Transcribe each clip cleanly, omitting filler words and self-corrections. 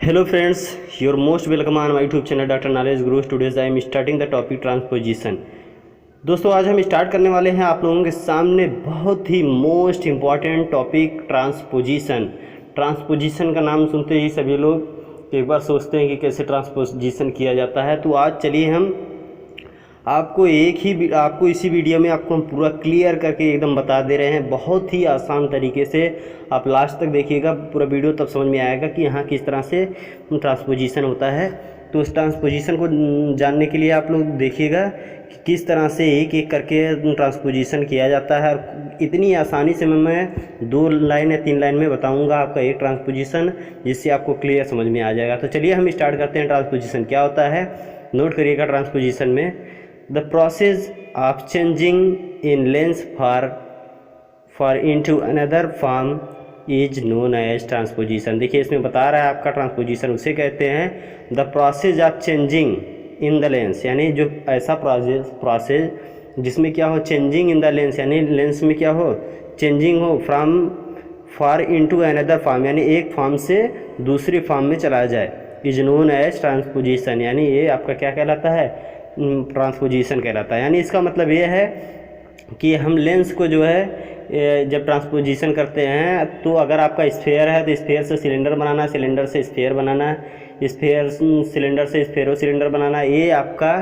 Hello friends, you're most welcome on my YouTube channel Dr. Knowledge Guru. Today's I am starting the topic transposition. दोस्तों आज हम start करने वाले हैं आप लोगों के सामने बहुत ही most important topic transposition. Transposition का नाम सुनते ही सभी लोग एक बार सोचते हैं कि कैसे ट्रांसपोजिशन किया जाता है। तो आज चलिए हम आपको इसी वीडियो में आपको हम पूरा क्लियर करके एकदम बता दे रहे हैं, बहुत ही आसान तरीके से। आप लास्ट तक देखिएगा पूरा वीडियो, तब समझ में आएगा कि यहाँ किस तरह से ट्रांसपोजिशन होता है। तो उस ट्रांसपोजिशन को जानने के लिए आप लोग देखिएगा कि किस तरह से एक एक करके ट्रांसपोजिशन किया जाता है। और इतनी आसानी से मैं 2 लाइन या 3 लाइन में बताऊँगा आपका एक ट्रांसपोजिशन, जिससे आपको क्लियर समझ में आ जाएगा। तो चलिए हम स्टार्ट करते हैं। ट्रांसपोजिशन क्या होता है नोट करिएगा। ट्रांसपोजिशन में the process of changing in length for into another form is known as transposition। देखिए इसमें बता रहा है आपका ट्रांसपोजिशन उसे कहते हैं the process of changing in the length, यानी जो ऐसा प्रोसेस जिसमें क्या हो चेंजिंग इन द लेंस, यानी लेंस में क्या हो चेंजिंग हो from for into another form, यानी एक फॉर्म से दूसरी फॉर्म में चला जाए, इज नोन एज ट्रांसपोजिशन। यानी ये आपका क्या कहलाता है ट्रांसपोजिशन कहलाता है। यानी इसका मतलब ये है कि हम लेंस को जो है जब ट्रांसपोजिशन करते हैं तो अगर आपका स्फेयर है तो स्फेयर से सिलेंडर बनाना, सिलेंडर से स्फेयर बनाना, स्फेयर सिलेंडर से स्फेरो सिलेंडर बनाना, ये आपका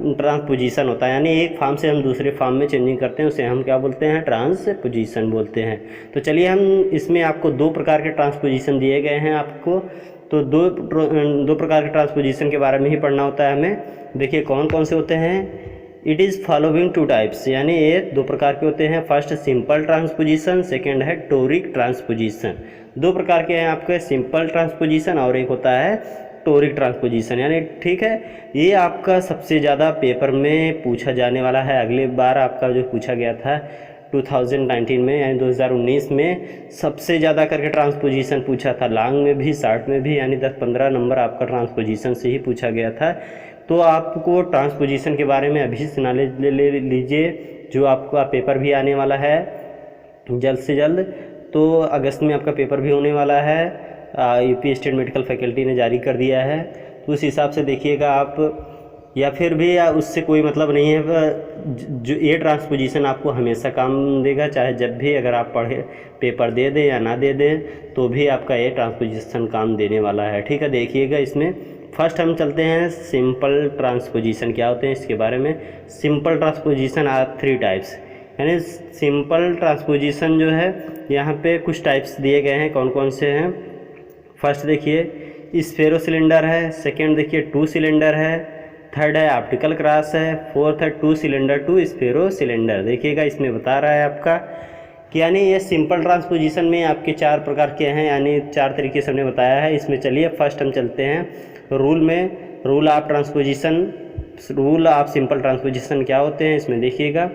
ट्रांसपोजिशन होता है। यानी एक फॉर्म से हम दूसरे फॉर्म में चेंजिंग करते हैं, उसे हम क्या बोलते हैं ट्रांसपोजिशन बोलते हैं। तो चलिए हम इसमें आपको 2 प्रकार के ट्रांसपोजिशन दिए गए हैं आपको। तो दो प्रकार के ट्रांसपोजिशन के बारे में ही पढ़ना होता है हमें। देखिए कौन कौन से होते हैं। इट इज़ फॉलोइंग 2 टाइप्स, यानी ये 2 प्रकार के होते हैं। फर्स्ट सिंपल ट्रांसपोजिशन, सेकेंड है टोरिक ट्रांसपोजिशन। 2 प्रकार के हैं आपके, सिंपल ट्रांसपोजिशन और एक होता है टोरिक ट्रांसपोजिशन। यानी ठीक है, ये आपका सबसे ज़्यादा पेपर में पूछा जाने वाला है। अगली बार आपका जो पूछा गया था 2019 में, यानी 2019 में सबसे ज़्यादा करके ट्रांसपोजिशन पूछा था, लॉन्ग में भी शॉर्ट में भी, यानी 10-15 नंबर आपका ट्रांसपोजिशन से ही पूछा गया था। तो आपको ट्रांसपोजिशन के बारे में अभी से नॉलेज ले लीजिए, जो आपका पेपर भी आने वाला है जल्द से जल्द। तो अगस्त में आपका पेपर भी होने वाला है, यूपी स्टेट मेडिकल फैकल्टी ने जारी कर दिया है। तो उस हिसाब से देखिएगा आप, या फिर भी उससे कोई मतलब नहीं है। जो ये ट्रांसपोजिशन आपको हमेशा काम देगा, चाहे जब भी अगर आप पढ़े पेपर दे दें या ना दे दें, तो भी आपका ये ट्रांसपोजिशन काम देने वाला है। ठीक है, देखिएगा इसमें फर्स्ट हम चलते हैं सिंपल ट्रांसपोजिशन क्या होते हैं इसके बारे में। सिंपल ट्रांसपोजिशन आर 3 टाइप्स, यानी सिंपल ट्रांसपोजिशन जो है यहाँ पे कुछ टाइप्स दिए गए हैं। कौन कौन से हैं। फर्स्ट देखिए स्फेरो सिलेंडर है, सेकेंड देखिए 2 सिलेंडर है, थर्ड है ऑप्टिकल क्रॉस है, फोर्थ है 2 सिलेंडर 2 स्फेरो सिलेंडर। देखिएगा इसमें बता रहा है आपका कि यानी ये सिंपल ट्रांसपोजिशन में आपके 4 प्रकार के हैं, यानी 4 तरीके से हमने बताया है इसमें। चलिए फर्स्ट हम चलते हैं रूल में। रूल ऑफ सिंपल ट्रांसपोजिशन क्या होते हैं इसमें देखिएगा।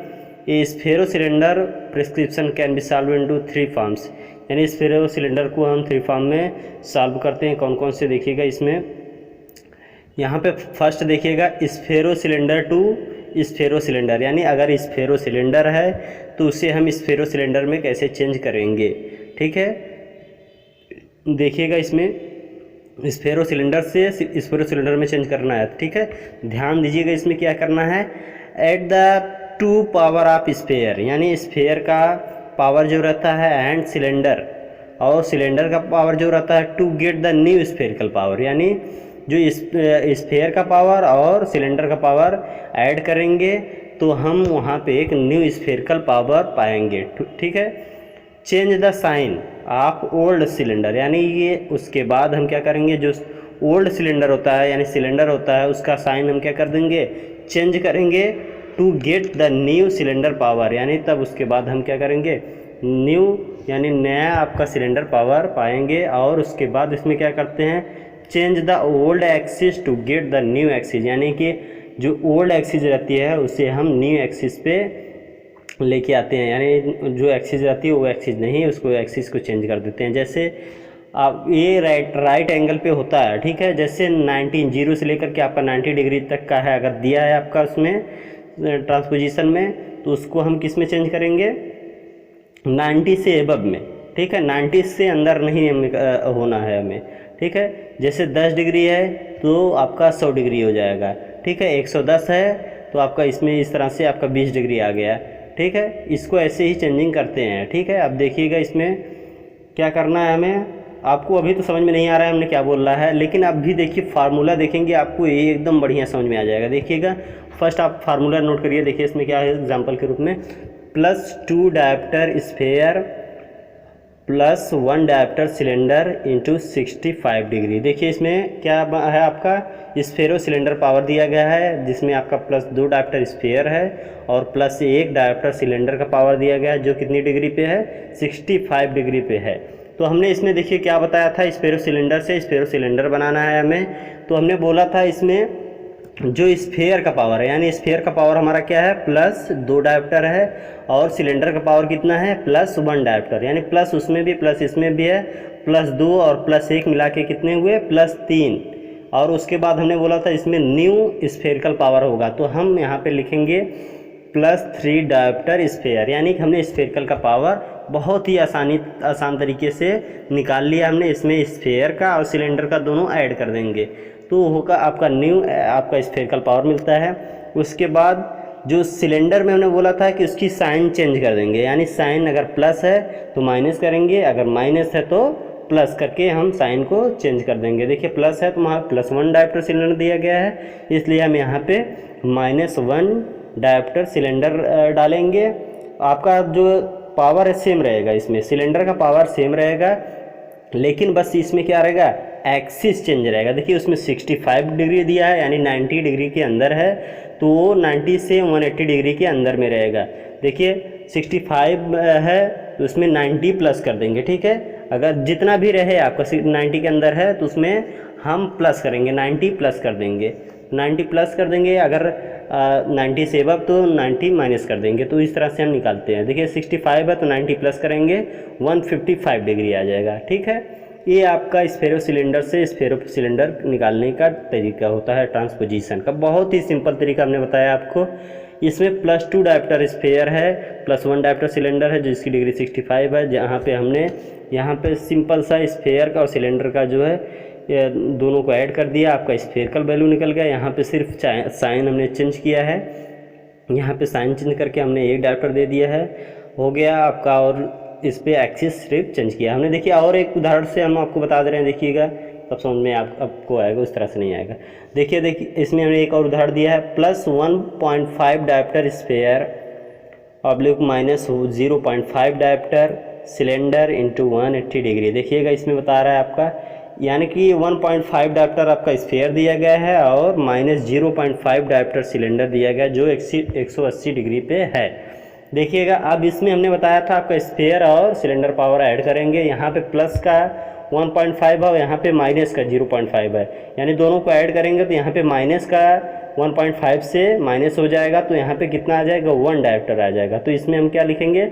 ये sphero cylinder prescription can be solve into 3 forms, यानी स्फेरो सिलेंडर को हम 3 फॉर्म में सॉल्व करते हैं। कौन कौन से देखिएगा इसमें। यहाँ पे फर्स्ट देखिएगा स्फेरो सिलेंडर टू स्फेरो सिलेंडर, यानी अगर स्फेरो सिलेंडर है तो उसे हम स्फेरो सिलेंडर में कैसे चेंज करेंगे। ठीक है, देखिएगा इसमें स्फेरो सिलेंडर से स्फेरो सिलेंडर में चेंज करना है। ठीक है, ध्यान दीजिएगा इसमें क्या करना है। At the 2 power of sphere, यानी स्फेयर का पावर जो रहता है एंड सिलेंडर, और सिलेंडर का पावर जो रहता है to get the new spherical power, यानी जो स्फेयर का पावर और सिलेंडर का पावर ऐड करेंगे तो हम वहाँ पे एक न्यू स्फेरिकल पावर पाएंगे। ठीक है, change the sign of old cylinder, यानी ये उसके बाद हम क्या करेंगे, जो ओल्ड सिलेंडर होता है यानी सिलेंडर होता है उसका साइन हम क्या कर देंगे, चेंज करेंगे to get the new cylinder power, यानी तब उसके बाद हम क्या करेंगे न्यू यानी नया आपका सिलेंडर पावर पाएंगे। और उसके बाद इसमें क्या करते हैं, change the old axis to get the new axis, यानी कि जो ओल्ड एक्सिस रहती है उसे हम न्यू एक्सिस पे लेके आते हैं, यानी जो एक्सिस रहती है वो एक्सिस नहीं, उसको एक्सिस को चेंज कर देते हैं। जैसे आप ये राइट एंगल पे होता है, ठीक है, जैसे 19 0 से लेकर के आपका 90 डिग्री तक का है, अगर दिया है आपका उसमें ट्रांसपोजिशन में, तो उसको हम किस में चेंज करेंगे 90 से एबव में। ठीक है, 90 से अंदर नहीं होना है हमें, ठीक है। जैसे 10 डिग्री है तो आपका 100 डिग्री हो जाएगा, ठीक है। 110 है तो आपका इसमें इस तरह से आपका 20 डिग्री आ गया, ठीक है। इसको ऐसे ही चेंजिंग करते हैं, ठीक है। अब देखिएगा इसमें क्या करना है हमें, आपको अभी तो समझ में नहीं आ रहा है हमने क्या बोल रहा है, लेकिन अब भी देखिए फार्मूला देखेंगे आपको ये एकदम बढ़िया समझ में आ जाएगा। देखिएगा फर्स्ट आप फार्मूला नोट करिए, देखिए इसमें क्या है एग्जांपल के रूप में, +2 dioptre sphere plus 1 dioptre cylinder into 65 degree. देखिए इसमें क्या है, आपका स्फेरो सिलेंडर पावर दिया गया है जिसमें आपका +2 डायप्टर स्फीयर है और +1 डायप्टर सिलेंडर का पावर दिया गया है जो कितनी डिग्री पे है, 65 डिग्री पे है। तो हमने इसमें देखिए क्या बताया था, स्फेरो सिलेंडर से स्फेरो सिलेंडर बनाना है हमें। तो हमने बोला था इसमें जो स्फीयर का पावर है, यानी स्फीयर का पावर हमारा क्या है, +2 डायप्टर है और सिलेंडर का पावर कितना है, +1 डायप्टर, यानी प्लस उसमें भी प्लस इसमें भी है, +2 और +1 मिला के कितने हुए, +3। और उसके बाद हमने बोला था इसमें न्यू स्फेरिकल पावर होगा, तो हम यहाँ पे लिखेंगे +3 डायप्टर स्फीयर, यानी कि हमने स्फेरिकल का पावर बहुत ही आसान तरीके से निकाल लिया हमने। इसमें स्फीयर का और सिलेंडर का दोनों ऐड कर देंगे तो होगा आपका न्यू आपका स्फेरिकल पावर मिलता है। उसके बाद जो सिलेंडर में हमने बोला था कि उसकी साइन चेंज कर देंगे, यानी साइन अगर प्लस है तो माइनस करेंगे, अगर माइनस है तो प्लस करके हम साइन को चेंज कर देंगे। देखिए प्लस है तो वहाँ +1 डायप्टर सिलेंडर दिया गया है, इसलिए हम यहाँ पे -1 डायप्टर सिलेंडर डालेंगे। आपका जो पावर है सेम रहेगा, इसमें सिलेंडर का पावर सेम रहेगा, लेकिन बस इसमें क्या रहेगा, एक्सिस चेंज रहेगा। देखिए उसमें 65 डिग्री दिया है यानी 90 डिग्री के अंदर है, तो वो 90 से 180 डिग्री के अंदर में रहेगा। देखिए 65 है तो उसमें 90 प्लस कर देंगे, ठीक है। अगर जितना भी रहे आपका 90 के अंदर है तो उसमें हम प्लस करेंगे, 90 प्लस कर देंगे, 90 प्लस कर देंगे। अगर 90 से अब तो 90 माइनस कर देंगे, तो इस तरह से हम निकालते हैं। देखिए 65 है तो 90 प्लस करेंगे 155 डिग्री आ जाएगा, ठीक है। ये आपका स्फेरो सिलेंडर से स्फेरो सिलेंडर निकालने का तरीका होता है ट्रांसपोजिशन का, बहुत ही सिंपल तरीका हमने बताया आपको। इसमें +2 डायप्टर स्फीयर है, +1 डायप्टर सिलेंडर है जिसकी डिग्री 65 है, जहाँ पे हमने यहाँ पे सिंपल सा स्फीयर का और सिलेंडर का जो है दोनों को ऐड कर दिया, आपका स्फेरिकल वैल्यू निकल गया। यहाँ पे सिर्फ साइन हमने चेंज किया है, यहाँ पे साइन चेंज करके हमने 1 डायप्टर दे दिया है, हो गया आपका। और इस पे एक्सिस सिर्फ चेंज किया हमने। देखिए और एक उदाहरण से हम आपको बता दे रहे हैं, देखिएगा तब समझ में आपको आएगा, उस तरह से नहीं आएगा। देखिए इसमें हमने एक और उदाहरण दिया है, +1.5 dioptre sphere -0.5 dioptre cylinder into 180 degree. देखिएगा इसमें बता रहा है आपका, यानी कि 1.5 डायप्टर आपका स्फीयर दिया गया है और -0.5 डायप्टर सिलेंडर दिया गया जो 180 डिग्री पे है। देखिएगा अब इसमें हमने बताया था आपका स्फीयर और सिलेंडर पावर ऐड करेंगे, यहाँ पे प्लस का 1.5 है और यहाँ पे माइनस का 0.5 है, यानी दोनों को ऐड करेंगे तो यहाँ पे माइनस का 1.5 से माइनस हो जाएगा, तो यहाँ पे कितना आ जाएगा, 1 डायप्टर आ जाएगा। तो इसमें हम क्या लिखेंगे,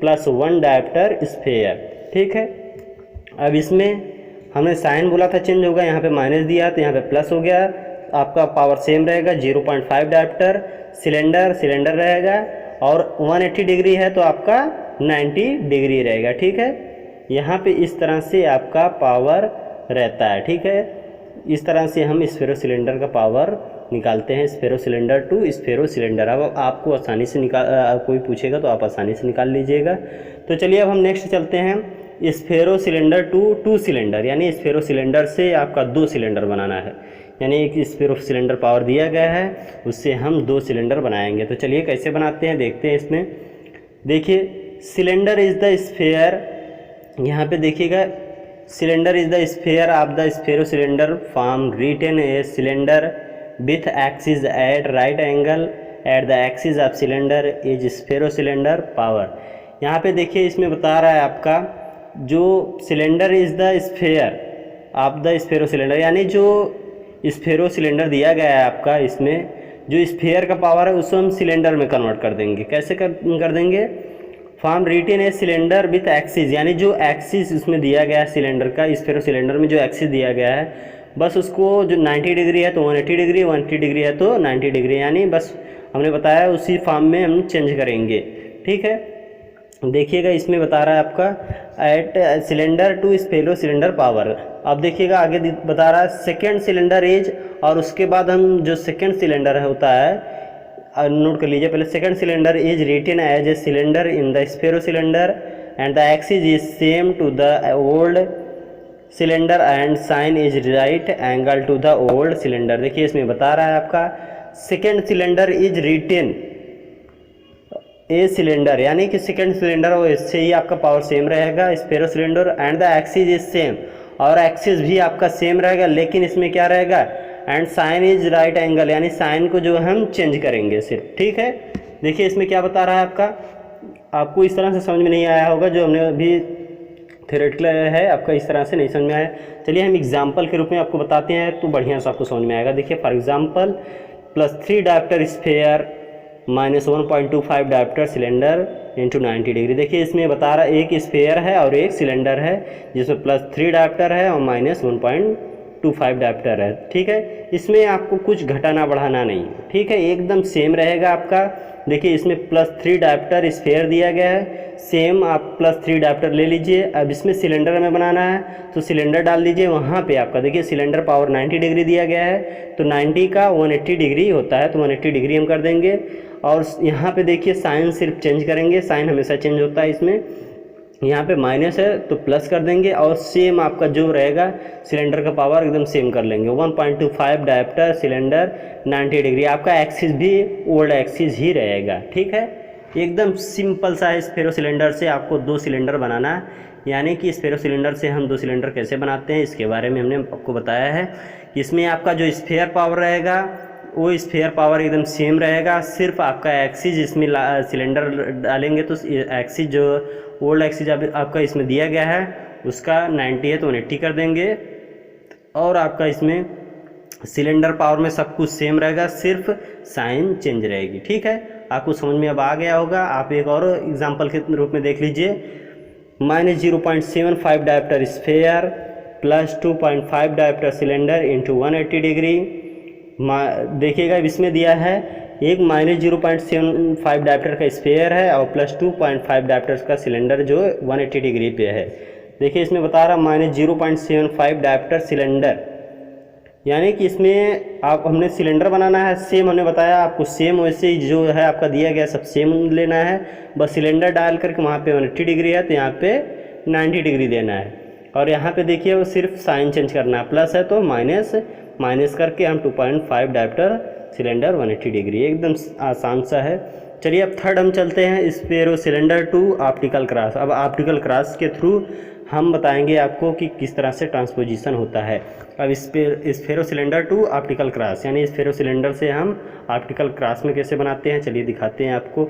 +1 डायप्टर स्फीयर, ठीक है। अब इसमें हमने साइन बोला था चेंज होगा, यहाँ पे माइनस दिया तो यहाँ पे प्लस हो गया, आपका पावर सेम रहेगा, 0.5 डायप्टर सिलेंडर रहेगा और 180 डिग्री है तो आपका 90 डिग्री रहेगा, ठीक है। यहाँ पे इस तरह से आपका पावर रहता है, ठीक है। इस तरह से हम स्फेरो सिलेंडर का पावर निकालते हैं, स्फेरो सिलेंडर टू स्फेरो सिलेंडर। अब आपको आसानी से कोई पूछेगा तो आप आसानी से निकाल लीजिएगा। तो चलिए अब हम नेक्स्ट चलते हैं, स्फेरो सिलेंडर टू सिलेंडर, यानी स्फेरो सिलेंडर से आपका 2 सिलेंडर बनाना है, यानी एक स्फेरो सिलेंडर पावर दिया गया है उससे हम 2 सिलेंडर बनाएंगे। तो चलिए कैसे बनाते हैं देखते हैं। इसमें देखिए सिलेंडर इज़ द स्फीयर, यहाँ पे देखिएगा cylinder is the sphere of the sphero cylinder form written a cylinder with axis at right angle at the axis of cylinder is sphero cylinder power. यहाँ पे देखिए इसमें बता रहा है आपका जो cylinder is the sphere of the sphero cylinder, यानी जो स्फेरो सिलेंडर दिया गया है आपका, इसमें जो स्फीयर का पावर है उसको हम सिलेंडर में कन्वर्ट कर देंगे। कैसे कर देंगे, form written a cylinder with axis, यानी जो एक्सिस उसमें दिया गया है सिलेंडर का, स्फेरो सिलेंडर में जो एक्सिस दिया गया है बस उसको, जो 90 डिग्री है तो 180 डिग्री, 180 डिग्री है तो 90 डिग्री, यानी बस हमने बताया उसी फॉर्म में हम चेंज करेंगे, ठीक है। देखिएगा इसमें बता रहा है आपका at cylinder to spherocylinder power. अब देखिएगा आगे बता रहा है सेकेंड सिलेंडर एज, और उसके बाद हम जो सेकेंड सिलेंडर होता है नोट कर लीजिए पहले, second cylinder is written as a cylinder in the spherocylinder and the axis is same to the old cylinder and sign is right angle to the old cylinder. देखिए इसमें बता रहा है आपका second cylinder is written a cylinder, यानी कि second cylinder वो इससे ही आपका पावर सेम रहेगा spherocylinder and the axis is same, और एक्सिस भी आपका सेम रहेगा, लेकिन इसमें क्या रहेगा and sign is right angle, यानी साइन को जो हम चेंज करेंगे सिर्फ। ठीक है, देखिए इसमें क्या बता रहा है आपको इस तरह से समझ में नहीं आया होगा, जो हमने अभी थ्योरेटिकल है आपका इस तरह से नहीं समझ में आया। चलिए हम एग्जाम्पल के रूप में आपको बताते हैं तो बढ़िया से आपको समझ में आएगा। देखिए for example +3 dioptre sphere -1.25 dioptre cylinder into 90 degree. देखिए इसमें बता रहा है एक स्फेयर है और एक सिलेंडर है जिसमें +3 डायप्टर है और -1.25 डायप्टर है। ठीक है, इसमें आपको कुछ घटाना बढ़ाना नहीं, ठीक है, एकदम सेम रहेगा आपका। देखिए इसमें +3 डायप्टर स्फेयर दिया गया है, सेम आप +3 डायप्टर ले लीजिए। अब इसमें सिलेंडर में बनाना है तो सिलेंडर डाल दीजिए वहाँ पे आपका। देखिए सिलेंडर पावर 90 डिग्री दिया गया है, तो 90 का 180 डिग्री होता है, तो 180 डिग्री हम कर देंगे। और यहाँ पे देखिए साइन सिर्फ चेंज करेंगे, साइन हमेशा चेंज होता है इसमें। यहाँ पे माइनस है तो प्लस कर देंगे, और सेम आपका जो रहेगा सिलेंडर का पावर एकदम सेम कर लेंगे। 1.25 डायप्टर सिलेंडर 90 डिग्री, आपका एक्सिस भी ओल्ड एक्सिस ही रहेगा। ठीक है, एकदम सिंपल सा है। स्पेरो सिलेंडर से आपको 2 सिलेंडर बनाना है, यानी कि स्पेरो सिलेंडर से हम 2 सिलेंडर कैसे बनाते हैं इसके बारे में हमने आपको बताया है। इसमें आपका जो स्फेयर पावर रहेगा वो स्फेयर पावर एकदम सेम रहेगा, सिर्फ आपका एक्सिस इसमें सिलेंडर डालेंगे तो एक्सिस जो ओल्ड एक्सिस आपका इसमें दिया गया है उसका 90 है तो 180 कर देंगे, और आपका इसमें सिलेंडर पावर में सब कुछ सेम रहेगा, सिर्फ साइन चेंज रहेगी। ठीक है, आपको समझ में अब आ गया होगा। आप एक और एग्जांपल के रूप में देख लीजिए, -0.75 dioptre sphere +2.5 dioptre cylinder into 180 degree. देखिएगा इसमें दिया है एक -0.75 डायप्टर का स्फेयर है और +2.5 डायप्टर का सिलेंडर जो 180 डिग्री पे है। देखिए इसमें बता रहा -0.75 डायप्टर सिलेंडर, यानी कि इसमें आप हमने सिलेंडर बनाना है, सेम हमने बताया आपको, सेम वैसे ही जो है आपका दिया गया सब सेम लेना है, बस सिलेंडर डाल करके वहाँ पे 180 डिग्री है तो यहाँ पे 90 डिग्री देना है। और यहाँ पे देखिए वो सिर्फ साइन चेंज करना है, प्लस है तो माइनस करके हम 2.5 डायप्टर सिलेंडर 180 डिग्री, एकदम आसान सा है। चलिए अब थर्ड हम चलते हैं spherocylinder to optical cross. अब ऑप्टिकल क्रॉस के थ्रू हम बताएंगे आपको कि किस तरह से ट्रांसपोजिशन होता है। अब स्फेरो सिलेंडर टू ऑप्टिकल क्रॉस, यानी स्फेरो सिलेंडर से हम ऑप्टिकल क्रॉस में कैसे बनाते हैं, चलिए दिखाते हैं आपको।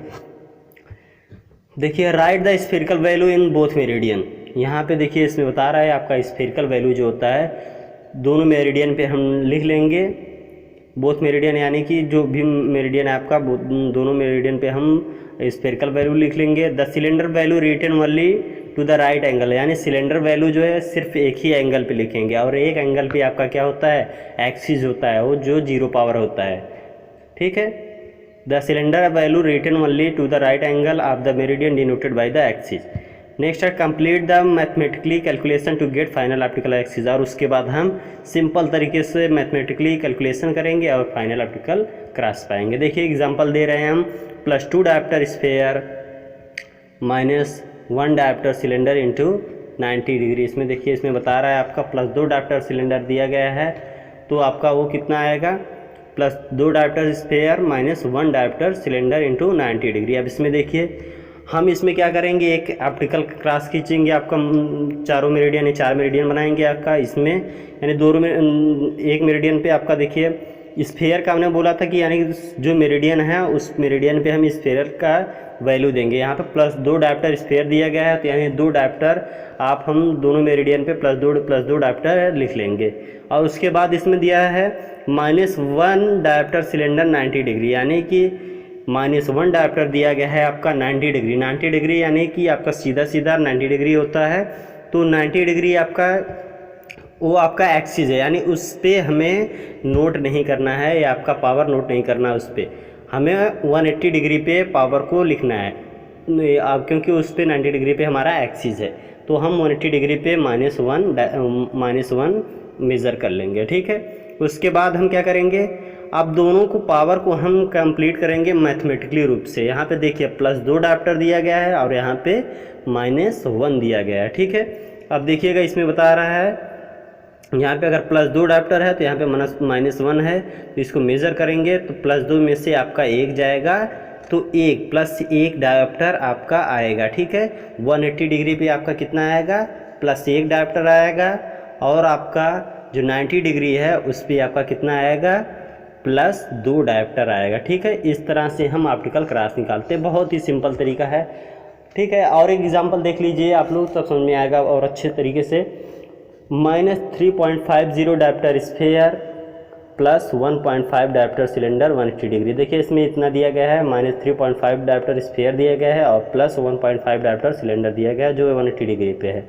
देखिए right the spherical value in both meridian. यहाँ पे देखिए इसमें बता रहा है आपका स्फेरिकल वैल्यू जो होता है दोनों मेरिडियन पे हम लिख लेंगे, बोथ मेरिडियन, यानी कि जो भी मेरिडियन है आपका दोनों मेरिडियन पे हम स्फेरिकल वैल्यू लिख लेंगे। The cylinder value written only to the right angle, यानी सिलेंडर वैल्यू जो है सिर्फ एक ही एंगल पे लिखेंगे, और एक एंगल पे आपका क्या होता है एक्सिस होता है वो जो 0 पावर होता है। ठीक है, the cylinder value written only to the right angle of the meridian denoted by the axis. Next है complete the mathematically calculation to get final optical axis, और उसके बाद हम सिंपल तरीके से मैथमेटिकली कैलकुलेशन करेंगे और फाइनल ऑप्टिकल क्रॉस पाएंगे। देखिए एग्जांपल दे रहे हैं हम +2 dioptre sphere -1 dioptre cylinder into 90 degree. इसमें देखिए इसमें बता रहा है आपका +2 डायप्टर सिलेंडर दिया गया है तो आपका वो कितना आएगा +2 dioptre sphere -1 dioptre cylinder into 90 degree. अब इसमें देखिए हम इसमें क्या करेंगे, एक ऑप्टिकल क्रॉस खींचेंगे, आपका चारों मेरिडियन 4 मेरिडियन बनाएंगे आपका इसमें, यानी दोनों में एक मेरिडियन पे आपका देखिए स्फेयर का हमने बोला था कि यानी जो मेरिडियन है उस मेरिडियन पे हम स्फेयर का वैल्यू देंगे। यहाँ पे +2 डायप्टर स्फेयर दिया गया है तो यानी 2 डायप्टर आप हम दोनों मेरिडियन पे +2 डायप्टर लिख लेंगे। और उसके बाद इसमें दिया है -1 डायप्टर सिलेंडर 90 डिग्री, यानी कि -1 डायप्टर दिया गया है आपका 90 डिग्री। 90 डिग्री यानी कि आपका सीधा 90 डिग्री होता है, तो 90 डिग्री आपका वो आपका एक्सिस है, यानी उस पर हमें नोट नहीं करना है या आपका पावर नोट नहीं करना है, उस पर हमें 180 डिग्री पे पावर को लिखना है। क्योंकि उस पर 90 डिग्री पे हमारा एक्सिस है, तो हम 180 डिग्री पे -1 मेज़र कर लेंगे। ठीक है, उसके बाद हम क्या करेंगे, अब दोनों को पावर को हम कंप्लीट करेंगे मैथमेटिकली रूप से। यहाँ पे देखिए +2 डायप्टर दिया गया है और यहाँ पे -1 दिया गया है। ठीक है, अब देखिएगा इसमें बता रहा है, यहाँ पे अगर +2 डायप्टर है तो यहाँ पे -1 है, तो इसको मेज़र करेंगे तो +2 में से आपका 1 जाएगा, तो 1 + 1 डायप्टर आपका आएगा। ठीक है, 180 डिग्री पे आपका कितना आएगा, +1 डायप्टर आएगा, और आपका जो 90 डिग्री है उस पर आपका कितना आएगा, +2 डायप्टर आएगा। ठीक है, इस तरह से हम ऑप्टिकल क्रॉस निकालते हैं, बहुत ही सिंपल तरीका है। ठीक है, और एक एग्जांपल देख लीजिए आप लोग, तब समझ में आएगा और अच्छे तरीके से। -3.50 dioptre sphere +1.5 dioptre cylinder 180 degree. देखिए इसमें इतना दिया गया है, -3.5 डायप्टर स्फेयर दिया गया है और +1.5 डायप्टर सिलेंडर दिया गया है जो 180 डिग्री पे है।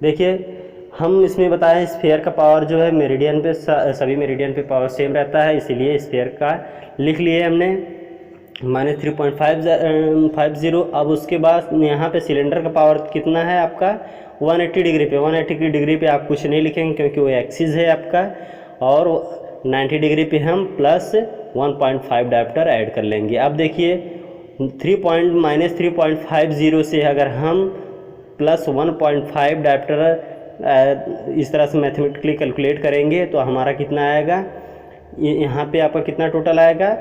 देखिए हम इसमें बताएं स्फेयर का पावर जो है मेरिडियन पे, सभी मेरिडियन पे पावर सेम रहता है, इसीलिए स्फेयर का लिख लिए हमने -3.50। अब उसके बाद यहाँ पे सिलेंडर का पावर कितना है आपका, 180 डिग्री पे। 180 डिग्री पे आप कुछ नहीं लिखेंगे क्योंकि वो एक्सिस है आपका, और 90 डिग्री पे हम +1.5 डायप्टर ऐड कर लेंगे। अब देखिए -3.50 से अगर हम +1.5 डायप्टर इस तरह से मैथमेटिकली कैलकुलेट करेंगे तो हमारा कितना आएगा, यहाँ पे आपका कितना टोटल आएगा,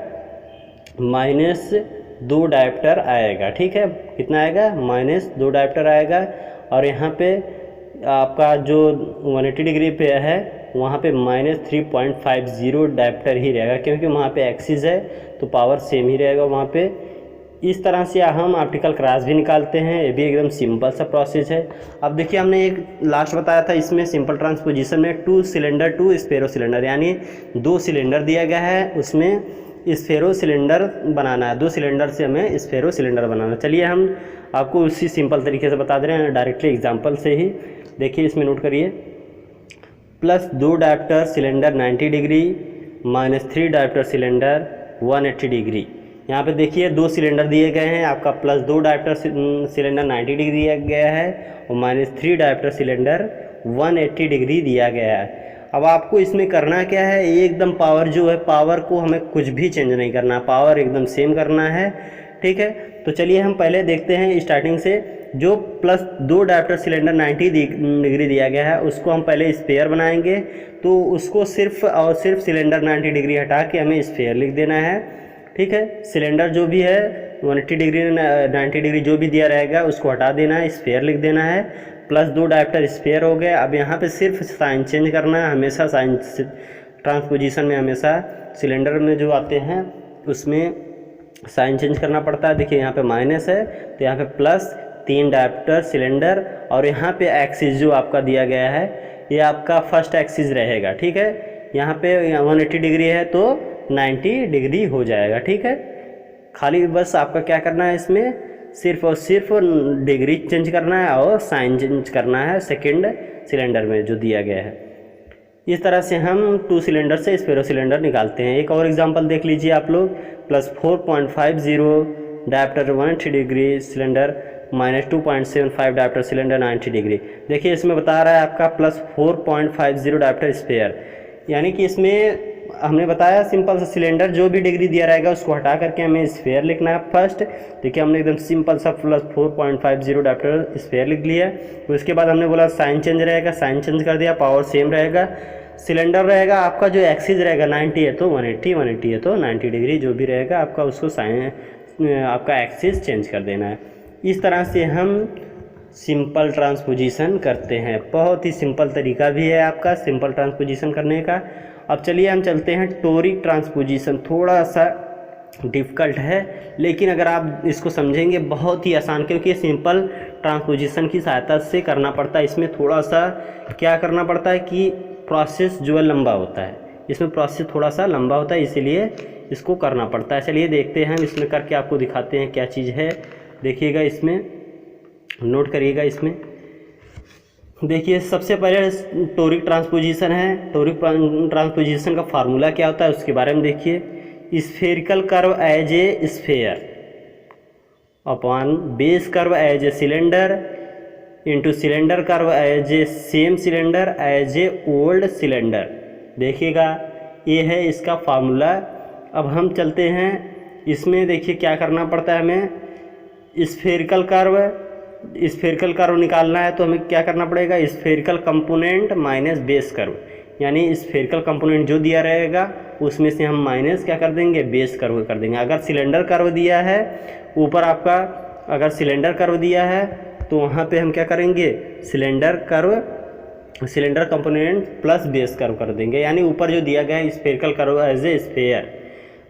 -2 डायप्टर आएगा। ठीक है, कितना आएगा, -2 डायप्टर आएगा, और यहाँ पे आपका जो 180 डिग्री पे है वहाँ पे -3.50 डायप्टर ही रहेगा, क्योंकि वहाँ पे एक्सिस है तो पावर सेम ही रहेगा वहाँ पे। इस तरह से हम ऑप्टिकल क्रॉस भी निकालते हैं, ये भी एकदम सिंपल सा प्रोसेस है। अब देखिए हमने एक लास्ट बताया था, इसमें सिंपल ट्रांसपोजिशन में 2 सिलेंडर 2 स्फेरो सिलेंडर, यानी 2 सिलेंडर दिया गया है, उसमें स्फेरो सिलेंडर बनाना है, 2 सिलेंडर से हमें स्फेरो सिलेंडर बनाना। चलिए हम आपको उसी सिंपल तरीके से बता दे रहे हैं, डायरेक्टली एग्जाम्पल से ही। देखिए इसमें नोट करिए, +2 dioptre cylinder 90 degree, -3 dioptre cylinder 180 degree. यहाँ पे देखिए 2 सिलेंडर दिए गए हैं, आपका +2 डायप्टर सिलेंडर 90 डिग्री दिया गया है और -3 डायप्टर सिलेंडर 180 डिग्री दिया गया है। अब आपको इसमें करना क्या है, एकदम पावर जो है, पावर को हमें कुछ भी चेंज नहीं करना, पावर एकदम सेम करना है। ठीक है, तो चलिए हम पहले देखते हैं स्टार्टिंग से। जो +2 डायप्टर सिलेंडर 90 डिग्री दिया गया है उसको हम पहले स्फेयर बनाएंगे, तो उसको सिर्फ और सिर्फ सिलेंडर 90 डिग्री हटा के हमें स्फेयर लिख देना है। ठीक है, सिलेंडर जो भी है 180 डिग्री 90 डिग्री जो भी दिया रहेगा उसको हटा देना है, स्फेयर लिख देना है। +2 डायप्टर स्फेयर हो गए। अब यहाँ पे सिर्फ साइन चेंज करना है, हमेशा साइन ट्रांसपोजिशन में हमेशा सिलेंडर में जो आते हैं उसमें साइन चेंज करना पड़ता है। देखिए यहाँ पे माइनस है तो यहाँ पे +3 डायप्टर सिलेंडर, और यहाँ पे एक्सिस जो आपका दिया गया है ये आपका फर्स्ट एक्सिस रहेगा। ठीक है, यहाँ पे 180 डिग्री है तो 90 डिग्री हो जाएगा। ठीक है, खाली बस आपका क्या करना है, इसमें सिर्फ और सिर्फ डिग्री चेंज करना है और साइन चेंज करना है सेकंड सिलेंडर में जो दिया गया है। इस तरह से हम 2 सिलेंडर से स्फेरो सिलेंडर निकालते हैं। एक और एग्जांपल देख लीजिए आप लोग, +4.50 dioptre 180 degree cylinder, -2.75 dioptre cylinder 90 degree. देखिए इसमें बता रहा है आपका +4.50 डायप्टर स्फेयर, यानी कि इसमें हमने बताया सिंपल सा सिलेंडर जो भी डिग्री दिया रहेगा उसको हटा करके हमें स्फेयर लिखना है फर्स्ट। देखिए हमने एकदम सिंपल सा +4.50 डायप्टर स्फेयर लिख लिया। उसके बाद हमने बोला साइन चेंज रहेगा, साइन चेंज कर दिया, पावर सेम रहेगा। सिलेंडर रहेगा आपका जो एक्सिस रहेगा 90 है तो 180, 180 है तो 90 डिग्री, जो भी रहेगा आपका उसको साइन आपका एक्सिस चेंज कर देना है। इस तरह से हम सिंपल ट्रांसपोजिशन करते हैं। बहुत ही सिंपल तरीका भी है आपका सिंपल ट्रांसपोजिशन करने का। अब चलिए हम चलते हैं टोरिक ट्रांसपोजिशन। थोड़ा सा डिफ़िकल्ट है लेकिन अगर आप इसको समझेंगे बहुत ही आसान, क्योंकि सिंपल ट्रांसपोजिशन की सहायता से करना पड़ता है। इसमें थोड़ा सा क्या करना पड़ता है कि प्रोसेस जो है लंबा होता है, इसमें प्रोसेस थोड़ा सा लंबा होता है, इसीलिए इसको करना पड़ता है। चलिए देखते हैं, इसमें करके आपको दिखाते हैं क्या चीज़ है। देखिएगा इसमें, नोट करिएगा इसमें। देखिए सबसे पहले टोरिक ट्रांसपोजिशन है। टोरिक ट्रांसपोजिशन का फार्मूला क्या होता है उसके बारे में देखिए। Spherical curve as a sphere, upon base curve as a cylinder into cylinder curve as a same cylinder as a old cylinder. देखिएगा ये है इसका फार्मूला। अब हम चलते हैं इसमें, देखिए क्या करना पड़ता है हमें। स्फेरिकल कर्व निकालना है तो हमें क्या करना पड़ेगा, spherical component minus base curve, यानी स्फेरिकल कंपोनेंट जो दिया रहेगा उसमें से हम माइनस क्या कर देंगे, बेस कर्व कर देंगे। अगर सिलेंडर कर्व दिया है ऊपर आपका, अगर सिलेंडर कर्व दिया है तो वहाँ पे हम क्या करेंगे, cylinder component plus base curve कर देंगे, यानी ऊपर जो दिया गया है spherical curve as a sphere,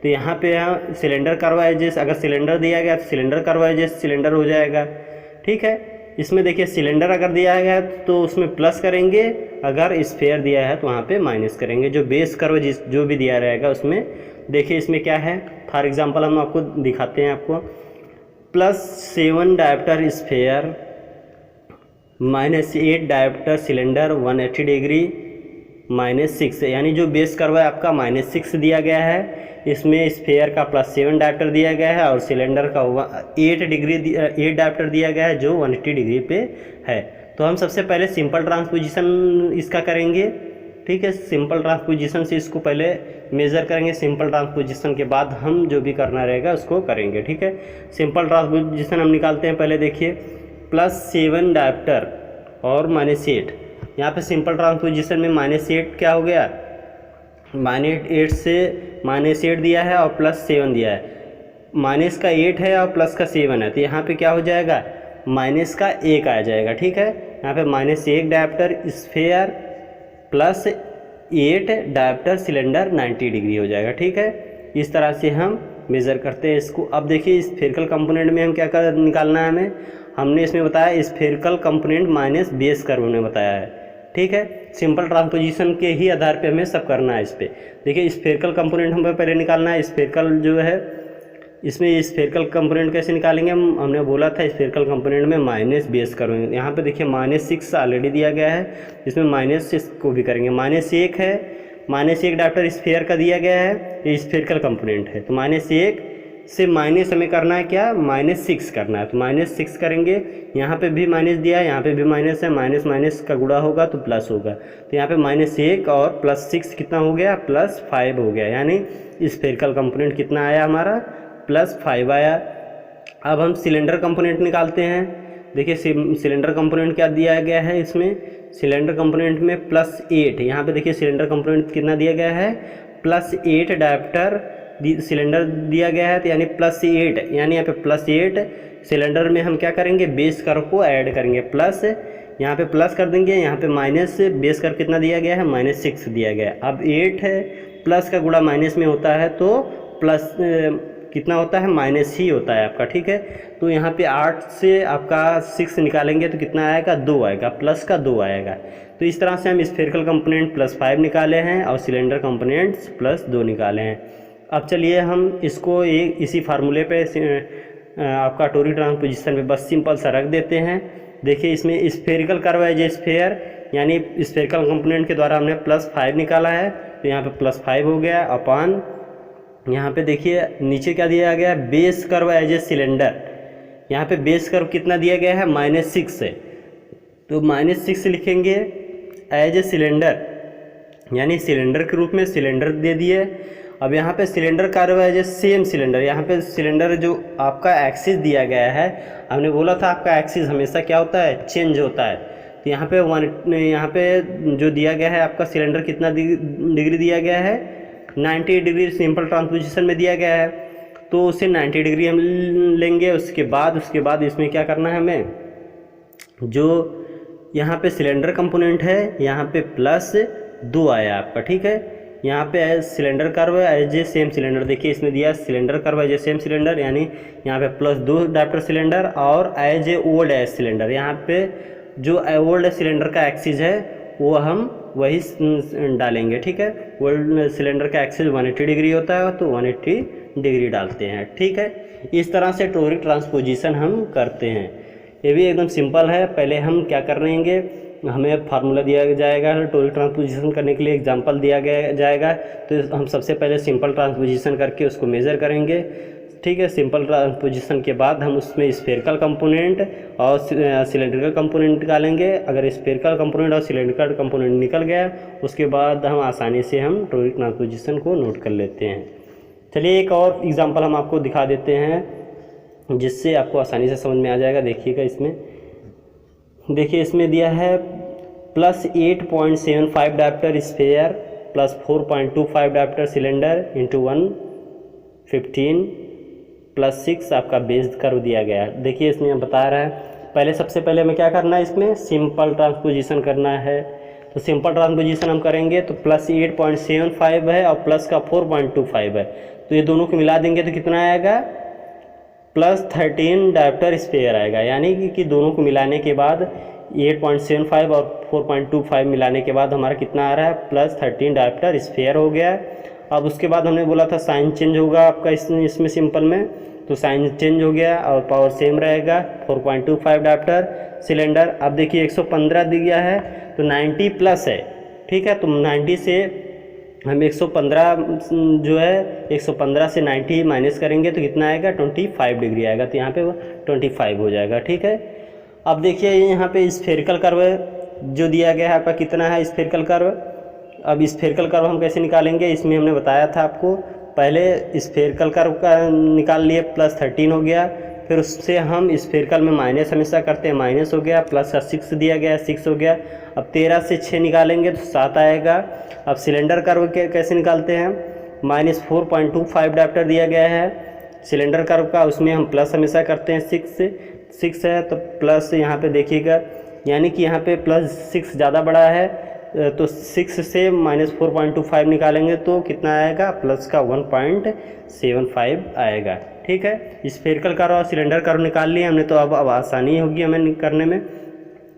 तो यहाँ पे सिलेंडर कर्व एज ए, अगर सिलेंडर दिया गया तो cylinder curve as a cylinder हो जाएगा। ठीक है, इसमें देखिए सिलेंडर अगर दिया गया तो उसमें प्लस करेंगे, अगर स्फेयर दिया है तो वहाँ पे माइनस करेंगे। जो बेस कर्व जो भी दिया रहेगा उसमें देखिए इसमें क्या है, फॉर एग्जांपल हम आपको दिखाते हैं आपको, +7 dioptre sphere -8 dioptre cylinder 180 degree -6, यानी जो बेस कर्व है आपका -6 दिया गया है, इसमें स्फेयर का +7 डायोप्टर दिया गया है और सिलेंडर का 8 डायोप्टर दिया गया है जो 180 डिग्री पे है। तो हम सबसे पहले सिंपल ट्रांसपोजिशन इसका करेंगे। ठीक है, सिंपल ट्रांसपोजिशन से इसको पहले मेज़र करेंगे, सिंपल ट्रांसपोजिशन के बाद हम जो भी करना रहेगा उसको करेंगे। ठीक है, सिंपल ट्रांसपोजिशन हम निकालते हैं। पहले देखिए +7 डायोप्टर और -8, यहाँ पे सिंपल ट्रांसपोजिशन में -8 क्या हो गया, -8 से -8 दिया है और +7 दिया है, माइनस का 8 है और प्लस का 7 है, तो यहाँ पे क्या हो जाएगा, माइनस का 1 आ जाएगा। ठीक है, यहाँ पे -1 dioptre sphere +8 dioptre cylinder 90 degree हो जाएगा। ठीक है, इस तरह से हम मेज़र करते हैं इसको। अब देखिए स्फेरिकल कंपोनेंट में हम क्या निकालना है, हमने इसमें बताया spherical component minus base curve हमने बताया है। ठीक है, सिंपल ट्रांसपोजिशन के ही आधार पे हमें सब करना है। इस पर देखिए स्फेरिकल कंपोनेंट हमें पहले निकालना है। स्फेरिकल जो है इसमें स्फेरिकल कंपोनेंट कैसे निकालेंगे, हमने बोला था स्फेरिकल कंपोनेंट में माइनस बेस कर्व। यहाँ पे देखिए -6 ऑलरेडी दिया गया है, इसमें -6 को भी करेंगे। -1 है, -1 डायोप्टर स्फेयर का दिया गया है, ये स्फेरिकल कंपोनेंट है, तो -1 से माइनस हमें करना है क्या, -6 करना है, तो -6 करेंगे। यहाँ पे भी माइनस दिया है, यहाँ पे भी माइनस है, माइनस माइनस का गुणा होगा तो प्लस होगा, तो यहाँ पे -1 और +6 कितना हो गया, +5 हो गया, यानी स्फेरिकल कंपोनेंट कितना आया हमारा, +5 आया। अब हम सिलेंडर कंपोनेंट निकालते हैं। देखिए सिलेंडर कंपोनेंट क्या दिया गया है, इसमें सिलेंडर कंपोनेंट में +8, यहाँ पे देखिए सिलेंडर कंपोनेंट कितना दिया गया है, +8 डायोप्टर सिलेंडर दिया गया है, तो यानी +8, यानी यहाँ पे +8 सिलेंडर में हम क्या करेंगे, बेस कर्व को ऐड करेंगे, प्लस यहाँ पे प्लस कर देंगे, यहाँ पे माइनस, बेस कर्व कितना दिया गया है, -6 दिया गया है। अब 8 है, प्लस का गुणा माइनस में होता है तो प्लस कितना होता है, माइनस ही होता है आपका। ठीक है, तो यहाँ पे 8 से आपका 6 निकालेंगे तो कितना आएगा, 2 आएगा, प्लस का 2 आएगा। तो इस तरह से हम स्फेरिकल कंपोनेंट +5 निकाले हैं और सिलेंडर कंपोनेंट्स +2 निकाले हैं। अब चलिए हम इसको इसी फार्मूले पे आपका टोरी ट्रांसपोजिशन पे बस सिंपल सा रख देते हैं। देखिए इसमें स्फेरिकल कर्व है जो स्फेयर, यानी स्फेरिकल कंपोनेंट के द्वारा हमने +5 निकाला है, तो यहाँ पे +5 हो गया अपान, यहाँ पे देखिए नीचे क्या दिया गया है, base curve as a cylinder, यहाँ पे बेस कर्व कितना दिया गया है, -6 से, तो -6 लिखेंगे एज ए सिलेंडर, यानी सिलेंडर के रूप में सिलेंडर दे दिए। अब यहाँ पे cylinder curve as a same cylinder, यहाँ पे सिलेंडर जो आपका एक्सिस दिया गया है, हमने बोला था आपका एक्सिस हमेशा क्या होता है, चेंज होता है, तो यहाँ पे जो दिया गया है आपका सिलेंडर कितना डिग्री दिया गया है, 90 डिग्री सिंपल ट्रांसपोजिशन में दिया गया है, तो उसे 90 डिग्री हम लेंगे। उसके बाद इसमें क्या करना है हमें, जो यहाँ पे सिलेंडर कंपोनेंट है यहाँ पे +2 आया आपका। ठीक है, यहाँ पे cylinder curve as a same cylinder, देखिए इसमें दिया cylinder curve as a same cylinder, यानी यहाँ पे +2 डायोप्टर सिलेंडर और as a old as cylinder, यहाँ पे जो ओल्ड सिलेंडर का एक्सिस है वो हम वही डालेंगे। ठीक है, ओल्ड सिलेंडर का एक्सिस 180 डिग्री होता है तो 180 डिग्री डालते हैं। ठीक है, इस तरह से टोरिक ट्रांसपोजिशन हम करते हैं। ये भी एकदम सिंपल है। पहले हम क्या कर रहेंगे, हमें फार्मूला दिया जाएगा टोरिक ट्रांसपोजिशन करने के लिए, एग्जांपल दिया जाएगा, तो हम सबसे पहले सिंपल ट्रांसपोजिशन करके उसको मेज़र करेंगे। ठीक है। सिंपल ट्रांसपोजिशन के बाद हम उसमें स्फेरिकल कंपोनेंट और सिलेंड्रिकल कंपोनेंट निकालेंगे। अगर स्फेरिकल कंपोनेंट और सिलेंड्रिकल कंपोनेंट निकल गया उसके बाद हम आसानी से हम टोरिक ट्रांसपोजिशन को नोट कर लेते हैं। चलिए एक और एग्जांपल हम आपको दिखा देते हैं जिससे आपको आसानी से समझ में आ जाएगा। देखिएगा इसमें, देखिए इसमें दिया है plus 8.75 dioptre sphere plus 4.25 dioptre cylinder into 115 plus 6 आपका बेस कर्व दिया गया है। देखिए इसमें बता रहा है पहले, सबसे पहले हमें क्या करना है, इसमें सिंपल ट्रांसपोजिशन करना है। तो सिंपल ट्रांसपोजिशन हम करेंगे तो प्लस 8.75 है और प्लस का 4.25 है, तो ये दोनों को मिला देंगे तो कितना आएगा, प्लस 13 डायप्टर स्फेयर आएगा। यानी कि दोनों को मिलाने के बाद 8.75 और 4.25 मिलाने के बाद हमारा कितना आ रहा है, प्लस 13 डायप्टर स्फेयर हो गया। अब उसके बाद हमने बोला था साइन चेंज होगा आपका इसमें सिंपल में, तो साइन चेंज हो गया और पावर सेम रहेगा। 4.25 डायप्टर सिलेंडर। अब देखिए 115 दिया है तो 90 प्लस है, ठीक है। तो 90 से हम 115 जो है 115 से 90 माइनस करेंगे तो कितना आएगा, 25 डिग्री आएगा। तो यहाँ पे वो 25 हो जाएगा, ठीक है। अब देखिए यहाँ पे स्फेरिकल कर्व जो दिया गया है आपका कितना है स्फेरिकल कर्व। अब स्फेरिकल कर्व हम कैसे निकालेंगे, इसमें हमने बताया था आपको, पहले स्फेरिकल कर्व का निकाल लिए, प्लस 13 हो गया। फिर उससे हम स्फेरिकल में माइनस हमेशा करते हैं, माइनस हो गया, प्लस का 6 दिया गया, 6 हो गया। अब 13 से 6 निकालेंगे तो 7 आएगा। अब सिलेंडर कर्व कैसे निकालते हैं, माइनस 4.25 डायप्टर दिया गया है सिलेंडर कर्व का, उसमें हम प्लस हमेशा करते हैं, 6 है तो प्लस यहाँ पे देखिएगा, यानी कि यहाँ पे प्लस 6 ज़्यादा बड़ा है, तो 6 से माइनस 4.25 निकालेंगे तो कितना आएगा, प्लस का 1.75 आएगा, ठीक है। स्फेरिकल कर्व और सिलेंडर कर्व निकाल लिए हमने, तो अब आसानी होगी हमें करने में।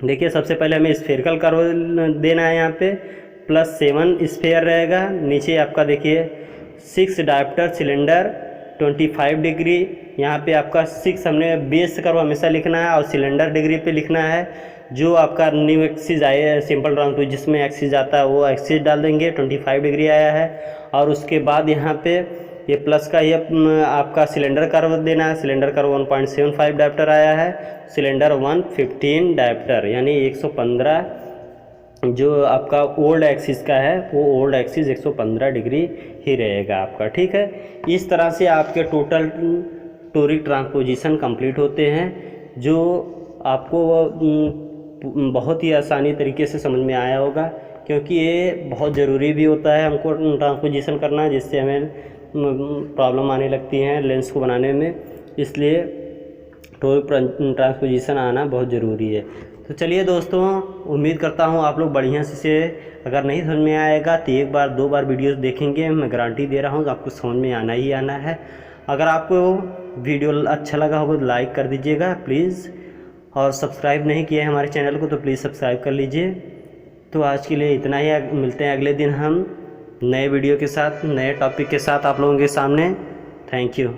देखिए सबसे पहले हमें स्फेरिकल कर्व देना है, यहाँ पे प्लस 7 स्फेयर रहेगा, नीचे आपका देखिए 6 डायप्टर सिलेंडर 25 डिग्री, यहाँ पे आपका 6 हमने बेस कर्व हमेशा लिखना है और सिलेंडर डिग्री पे लिखना है। जो आपका न्यू एक्सिस आया सिंपल ट्रांसपोज जिसमें एक्सिस आता है वो एक्सिस डाल देंगे, 25 डिग्री आया है। और उसके बाद यहाँ पे ये प्लस का ये आपका सिलेंडर कर्व देना है, सिलेंडर कर्व 1.75 डायप्टर आया है, सिलेंडर 115 डायप्टर, यानी 115 जो आपका ओल्ड एक्सिस का है वो ओल्ड एक्सिस 115 डिग्री ही रहेगा आपका, ठीक है। इस तरह से आपके टोटल टोरिक ट्रांसपोजिशन कंप्लीट होते हैं, जो आपको बहुत ही आसानी तरीके से समझ में आया होगा, क्योंकि ये बहुत ज़रूरी भी होता है हमको ट्रांसपोजिशन करना, जिससे हमें प्रॉब्लम आने लगती हैं लेंस को बनाने में, इसलिए टोरिक ट्रांसपोजिशन आना बहुत ज़रूरी है। तो चलिए दोस्तों, उम्मीद करता हूँ आप लोग बढ़िया से, अगर नहीं समझ में आएगा तो 1 बार 2 बार वीडियोस देखेंगे, मैं गारंटी दे रहा हूँ कि आपको समझ में आना ही आना है। अगर आपको वीडियो अच्छा लगा होगा तो लाइक कर दीजिएगा प्लीज़, और सब्सक्राइब नहीं किया है हमारे चैनल को तो प्लीज़ सब्सक्राइब कर लीजिए। तो आज के लिए इतना ही, मिलते हैं अगले दिन हम नए वीडियो के साथ, नए टॉपिक के साथ आप लोगों के सामने। Thank you.